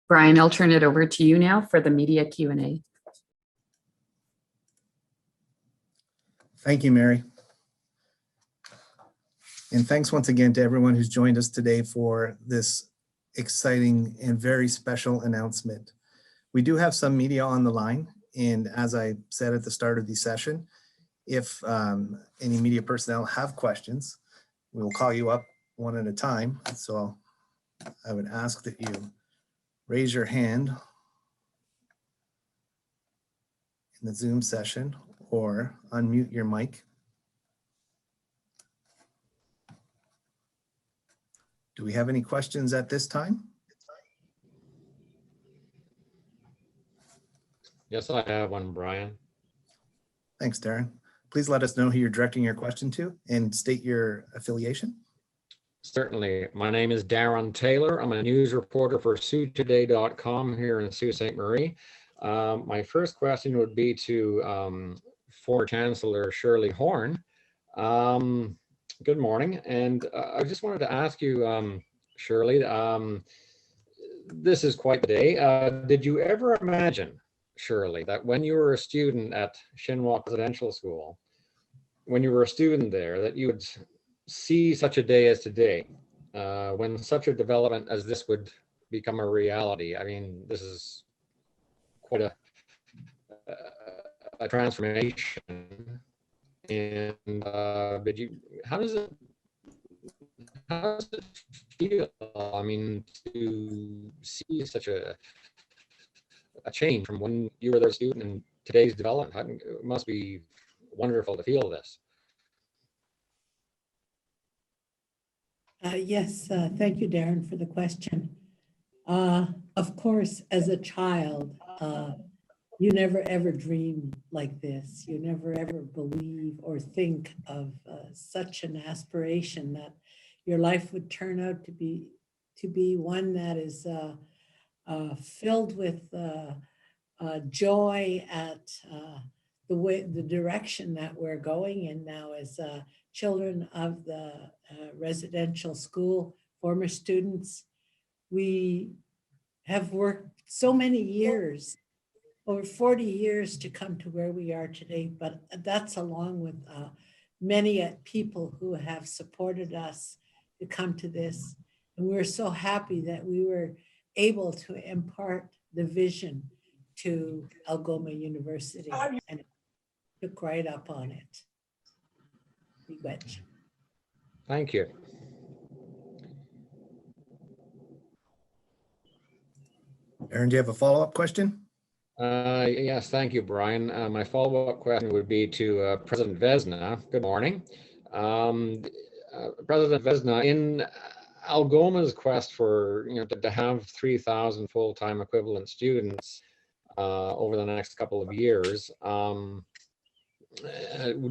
Brian, I'll turn it over to you now for the media Q&A. Thank you, Mary. And thanks once again to everyone who's joined us today for this exciting and very special announcement. We do have some media on the line, and as I said at the start of the session, if any media personnel have questions, we will call you up one at a time. So I would ask that you raise your hand in the Zoom session or unmute your mic. Do we have any questions at this time? Yes, I have one, Brian. Thanks, Darren. Please let us know who you're directing your question to and state your affiliation. Certainly. My name is Darren Taylor. I'm a news reporter for SiouxToday.com here in Sault Ste. Marie. My first question would be to former Chancellor Shirley Horn. Good morning. And I just wanted to ask you, Shirley, this is quite the day. Did you ever imagine, Shirley, that when you were a student at Shinwalk Residential School, when you were a student there, that you would see such a day as today, when such a development as this would become a reality? I mean, this is quite a transformation. And how does it feel? I mean, to see such a change from when you were their student and today's development, it must be wonderful to feel this. Yes, thank you, Darren, for the question. Of course, as a child, you never ever dream like this. You never ever believe or think of such an aspiration that your life would turn out to be one that is filled with joy at the direction that we're going in now as children of the residential school, former students. We have worked so many years, over 40 years, to come to where we are today, but that's along with many people who have supported us to come to this. And we're so happy that we were able to impart the vision to Algoma University, and it took right up on it. Thank you. Aaron, do you have a follow-up question? Yes, thank you, Brian. My follow-up question would be to President Vesna. Good morning. President Vesna, in Algoma's quest for to have 3,000 full-time equivalent students over the next couple of years,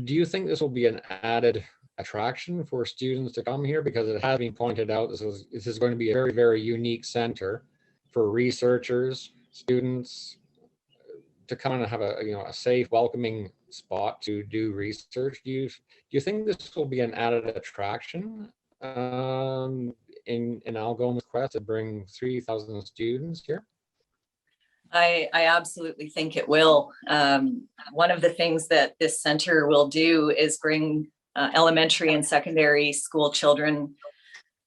do you think this will be an added attraction for students to come here? Because it has been pointed out this is going to be a very, very unique center for researchers, students to come and have a safe, welcoming spot to do research. Do you think this will be an added attraction in Algoma's quest to bring 3,000 students here? I absolutely think it will. One of the things that this center will do is bring elementary and secondary school children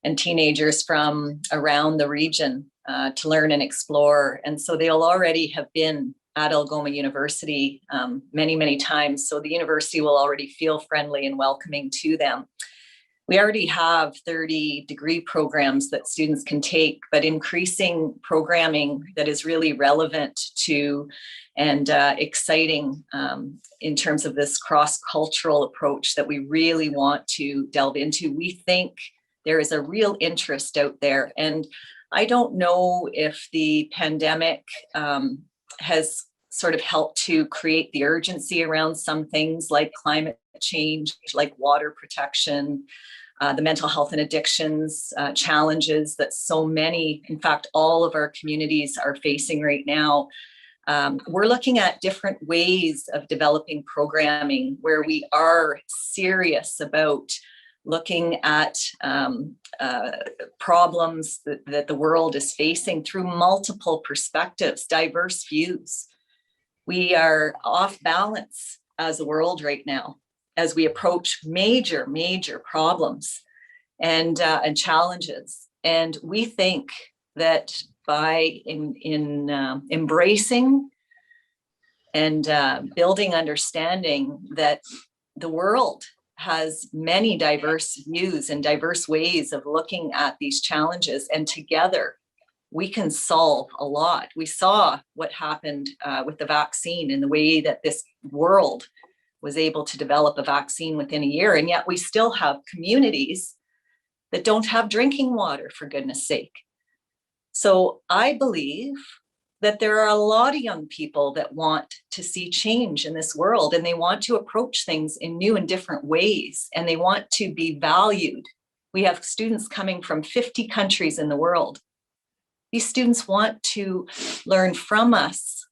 and teenagers from around the region to learn and explore. And so they'll already have been at Algoma University many, many times. So the university will already feel friendly and welcoming to them. We already have 30 degree programs that students can take, but increasing programming that is really relevant to and exciting in terms of this cross-cultural approach that we really want to delve into. We think there is a real interest out there. And I don't know if the pandemic has sort of helped to create the urgency around some things like climate change, like water protection, the mental health and addictions challenges that so many, in fact, all of our communities are facing right now. We're looking at different ways of developing programming where we are serious about looking at problems that the world is facing through multiple perspectives, diverse views. We are off balance as a world right now as we approach major, major problems and challenges. And we think that by embracing and building understanding that the world has many diverse views and diverse ways of looking at these challenges, and together we can solve a lot. We saw what happened with the vaccine and the way that this world was able to develop a vaccine within a year, and yet we still have communities that don't have drinking water, for goodness sake. So I believe that there are a lot of young people that want to see change in this world, and they want to approach things in new and different ways, and they want to be valued. We have students coming from 50 countries in the world. These students want to learn from us,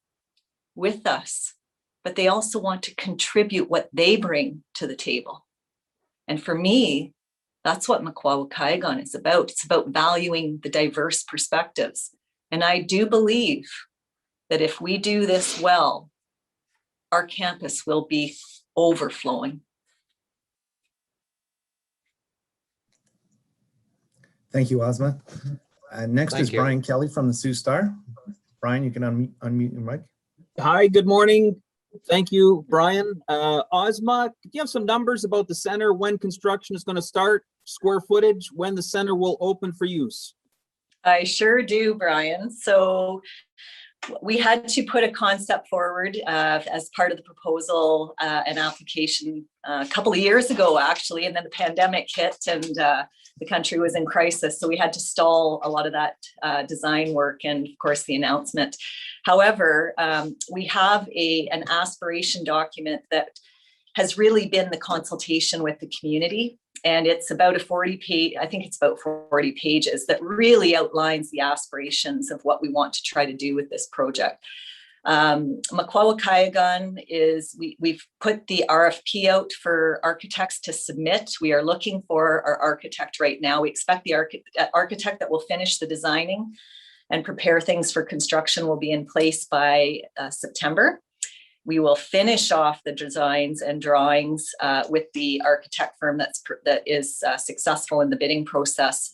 with us, but they also want to contribute what they bring to the table. And for me, that's what Mukqua Waakaa'igan is about. It's about valuing the diverse perspectives. And I do believe that if we do this well, our campus will be overflowing. Thank you, Ozma. Next Thank is you. Brian Kelly from the Sioux Star. Brian, you can unmute your mic. Hi, good morning. Thank you, Brian. Ozma, do you have some numbers about the center, when construction is going to start, square footage, when the center will open for use? I sure do, Brian. So we had to put a concept forward as part of the proposal, an application a couple of years ago, actually, and then the pandemic hit and the country was in crisis. So we had to stall a lot of that design work and, of course, the announcement. However, we have an aspiration document that has really been the consultation with the community. And it's about a 40-page, I think it's about 40 pages that really outlines the aspirations of what we want to try to do with this project. Mukqua Waakaa'igan is, we've put the RFP out for architects to submit. We are looking for our architect right now. We expect the architect that will finish the designing and prepare things for construction will be in place by September. We will finish off the designs and drawings with the architect firm that is successful in the bidding process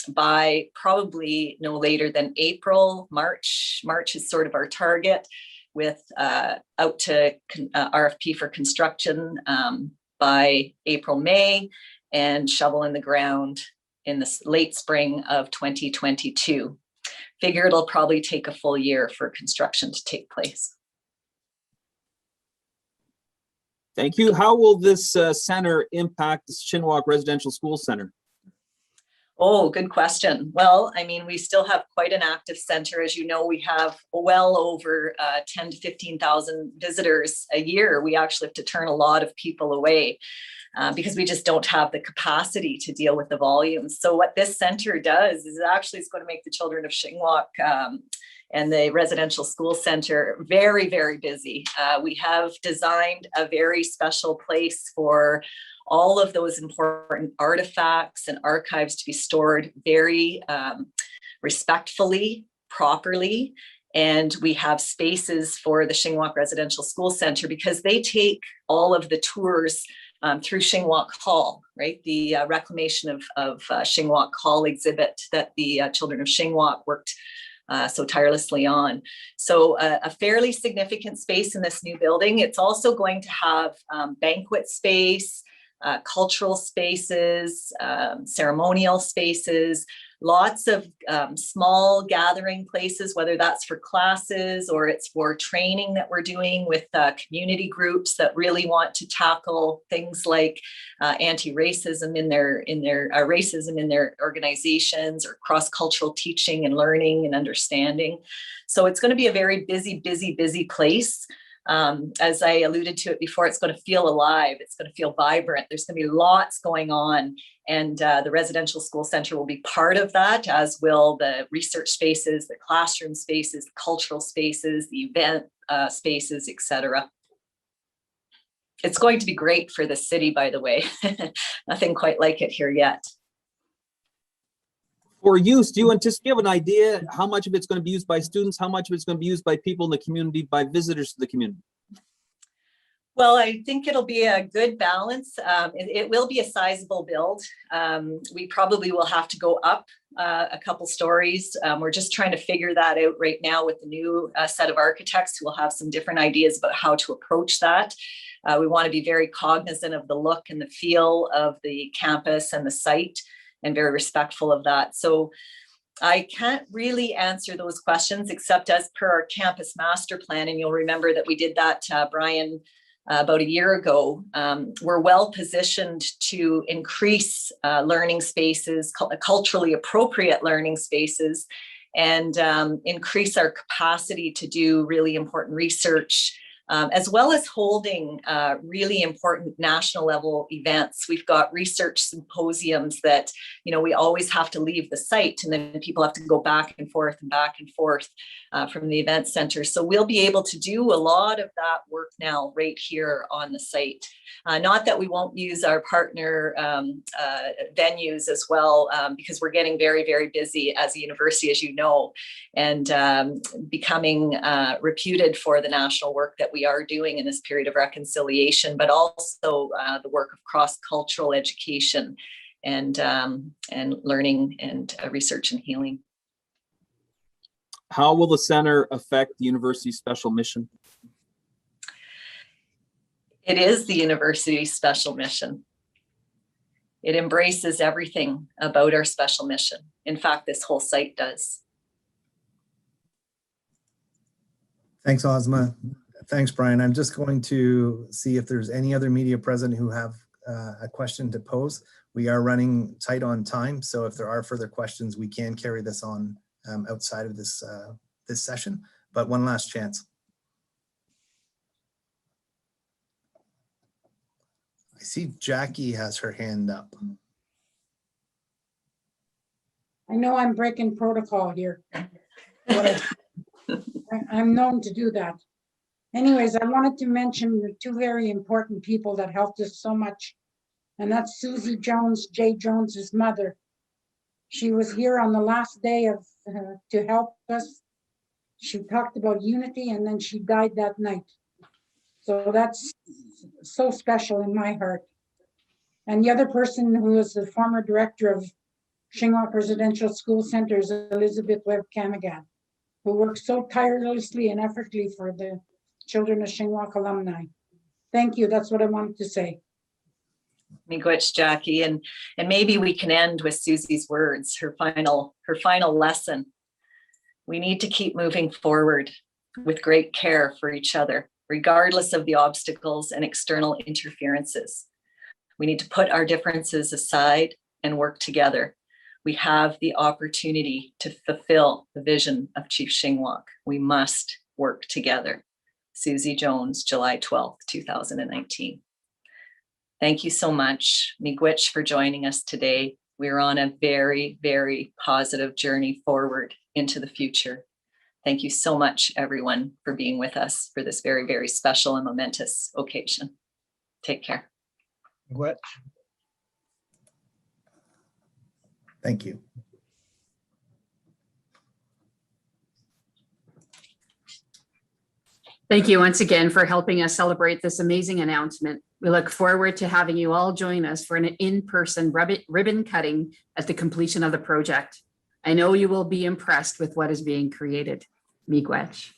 by probably no later than April, March. March is sort of our target, with out to RFP for construction by April, May, and shovel in the ground in the late spring of 2022. Figure it'll probably take a full year for construction to take place. Thank you. How will this center impact the Shinwalk Residential School Center? Oh, good question. Well, I mean, we still have quite an active center. As you know, we have well over 10 to 15,000 visitors a year. We actually have to turn a lot of people away because we just don't have the capacity to deal with the volumes. So what this center does is actually it's going to make the children of Shinwalk and the residential school center very, very busy. We have designed a very special place for all of those important artifacts and archives to be stored very respectfully, properly, And we have spaces for the Shinwalk Residential School Center because they take all of the tours through Shinwalk Hall, right? The reclamation of Shinwalk Hall exhibit that the children of Shinwalk worked so tirelessly on. So a fairly significant space in this new building. It's also going to have banquet space, cultural spaces, ceremonial spaces, lots of small gathering places, whether that's for classes or it's for training that we're doing with community groups that really want to tackle things like anti-racism in their racism in their organizations, or cross-cultural teaching and learning and understanding. So it's going to be a very busy place. As I alluded to it before, it's going to feel alive. It's going to feel vibrant. There's going to be lots going on. And the residential school center will be part of that, as will the research spaces, the classroom spaces, the cultural spaces, the event spaces, etc. It's going to be great for the city, by the way. Nothing quite like it here yet. For use, do you anticipate an idea how much of it's going to be used by students, how much of it's going to be used by people in the community, by visitors to the community? Well, I think it'll be a good balance. It will be a sizable build. We probably will have to go up a couple stories. We're just trying to figure that out right now with the new set of architects who will have some different ideas about how to approach that. We want to be very cognizant of the look and the feel of the campus and the site, and very respectful of that. So I can't really answer those questions except as per our campus master plan. And you'll remember that we did that, Brian, about a year ago. We're well positioned to increase learning spaces, culturally appropriate learning spaces, and increase our capacity to do really important research, as well as holding really important national level events. We've got research symposiums that, we always have to leave the site, and then people have to go back and forth from the event center. So we'll be able to do a lot of that work now right here on the site. Not that we won't use our partner venues as well, because we're getting very, very busy as a university, as you know, and becoming reputed for the national work that we are doing in this period of reconciliation, but also the work of cross-cultural education and learning and research and healing. How will the center affect the university's special mission? It is the university's special mission. It embraces everything about our special mission. In fact, this whole site does. Thanks, Ozma. Thanks, Brian. I'm just going to see if there's any other media present who have a question to pose. We are running tight on time, so if there are further questions, we can carry this on outside of this session. But one last chance. I see Jackie has her hand up. I know I'm breaking protocol here. But I'm known to do that. Anyways, I wanted to mention the two very important people that helped us so much. And that's Susie Jones, Jay Jones's mother. She was here on the last day of to help us. She talked about unity, and then she died that night. So that's so special in my heart. And the other person who was the former director of Shinwalk Residential School Center is Elizabeth Webb Camagan, who worked so tirelessly and effortlessly for the children of Shinwalk alumni. Thank you. That's what I wanted to say. Miigwech, Jackie, and maybe we can end with Susie's words, her final lesson. We need to keep moving forward with great care for each other, regardless of the obstacles and external interferences. We need to put our differences aside and work together. We have the opportunity to fulfill the vision of Chief Shinwalk. We must work together. Susie Jones, July 12th, 2019. Thank you so much, Miigwech, for joining us today. We're on a very, very positive journey forward into the future. Thank you so much, everyone, for being with us for this very, very special and momentous occasion. Take care. What? Thank you. Thank you once again for helping us celebrate this amazing announcement. We look forward to having you all join us for an in-person ribbon cutting at the completion of the project. I know you will be impressed with what is being created. Miigwech.